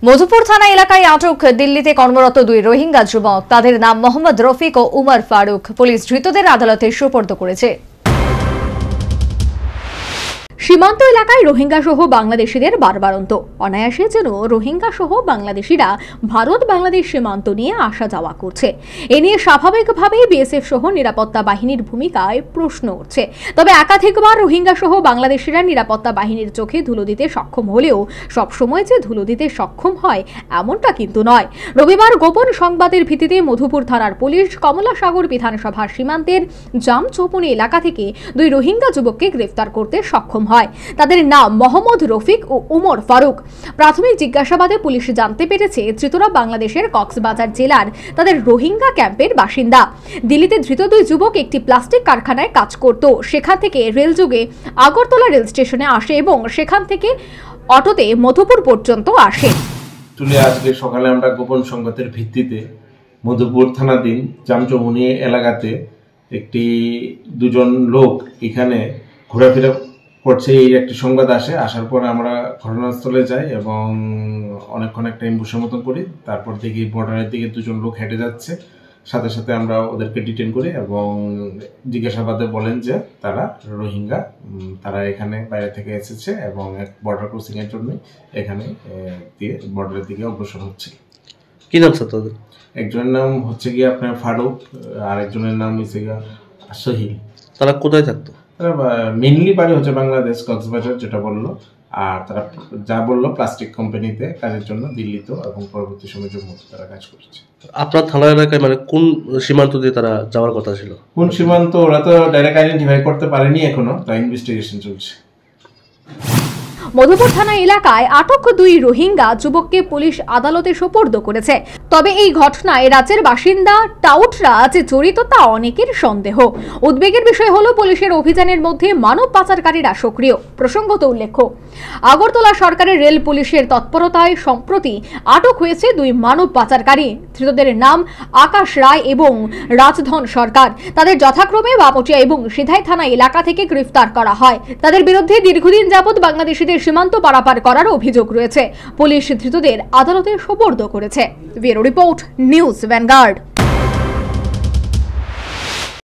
মধুপুর থানা এলাকায় আটক দিল্লিতে কর্মরত দুই রোহিঙ্গা যুবক। তাদের নাম মোহাম্মদ রফিক ও উমর ফারুক। পুলিশ ধৃতদের আদালতে সোপর্দ করেছে। সীমান্ত এলাকায় রোহিঙ্গা সহ বাংলাদেশিদের বারবারন্ত। অনায়াসে যেন রোহিঙ্গা সহ বাংলাদেশিরা ভারত বাংলাদেশ সীমান্ত নিয়ে আসা যাওয়া করছে। এ নিয়ে স্বাভাবিকভাবেই বিএসএফ সহ নিরাপত্তা বাহিনীর ভূমিকায় প্রশ্ন উঠছে। তবে একাধিকবার রোহিঙ্গা সহ বাংলাদেশিরা নিরাপত্তা বাহিনীর চোখে ধুলো দিতে সক্ষম হলেও সবসময় যে ধুলো দিতে সক্ষম হয় এমনটা কিন্তু নয়। রবিবার গোপন সংবাদের ভিত্তিতে মধুপুর থানার পুলিশ কমলাসাগর বিধানসভার সীমান্তের জামচৌপনি এলাকা থেকে দুই রোহিঙ্গা যুবককে গ্রেফতার করতে সক্ষম হয়। তাদের নাম মোহাম্মদ রফিক ও উমর ফারুক। প্রাথমিক জিজ্ঞাসাবাদে পুলিশ জানতে পেরেছে ধৃতরা বাংলাদেশের কক্সবাজার জেলার তাদের রোহিঙ্গা ক্যাম্পের বাসিন্দা। দিল্লিতে ধৃত দুই যুবক একটি প্লাস্টিক কারখানায় কাজ করত। সেখান থেকে রেলযোগে আগরতলা রেল স্টেশনে আসে এবং সেখান থেকে অটোতে মধুপুর পর্যন্ত আসে। আজকে সকালে আমরা গোপন সংবাদের ভিত্তিতে মধুপুর থানাধীন জামচৌপনি এলাকাতে দুজন লোক এখানে ঘোরাফেরা করছে এই একটি সংবাদ আসার পর আমরা ঘটনাস্থলে যাই এবং অনেকক্ষণ একটা এম্বুশের মতন করি। তারপর দেখি বর্ডারের দিকে দুজন লোক হেঁটে যাচ্ছে। সাথে সাথে আমরা ওদেরকে ডিটেন করি এবং জিজ্ঞাসাবাদে বলেন যে তারা রোহিঙ্গা, তারা এখানে বাইরে থেকে এসেছে এবং এক বর্ডার ক্রসিং এর জন্য এখানে দিয়ে বর্ডারের দিকে অগ্রসর হচ্ছে। কি নাম স্যার তাদের? একজনের নাম হচ্ছে গিয়ে আপনার ফারুক, আর একজনের নাম হচ্ছে গিয়ে সহিল। তারা কোথায় থাকতো? মেইনলি বাড়ি হচ্ছে বাংলাদেশ কক্সবাজার যেটা বললো, আর তারা যা বললো প্লাস্টিক কোম্পানিতে কাজের জন্য দিল্লিতে এবং পরবর্তী সময় জম্মুতে তারা কাজ করছে। আপনার থানা এলাকায় মানে কোন সীমান্ত দিয়ে তারা যাওয়ার কথা ছিল? কোন সীমান্ত ওরা তো ডাইরেক্ট আইডেন্টিফাই করতে পারেনি, এখনো তাই ইনভেস্টিগেশন চলছে। মধুপুর থানা এলাকায় আটক দুই রোহিঙ্গা যুবককে পুলিশ আদালতে সোপর্দ করেছে। তবে এই ঘটনায় রাজ্যের বাসিন্দা টাউটরা যে জড়িত তা অনেকের সন্দেহ। উদ্বেগের বিষয় হলো পুলিশের অভিযানের মধ্যে মানব পাচারকারীরা সক্রিয়। প্রসঙ্গত উল্লেখ্য, আগরতলা সরকারের রেল পুলিশের তৎপরতায় সম্প্রতি আটক হয়েছে দুই মানব পাচারকারী। ধৃতদের নাম আকাশ রায় এবং রাজধন সরকার। তাদের যথাক্রমে বাপটিয়া এবং সিধাই থানা এলাকা থেকে গ্রেফতার করা হয়। তাদের বিরুদ্ধে দীর্ঘদিন যাবৎ বাংলাদেশিদের সীমান্ত পারাপার করার অভিযোগ রয়েছে। পুলিশ ধৃতদের আদালতে সোপর্দ করেছে। Bureau report, news vanguard.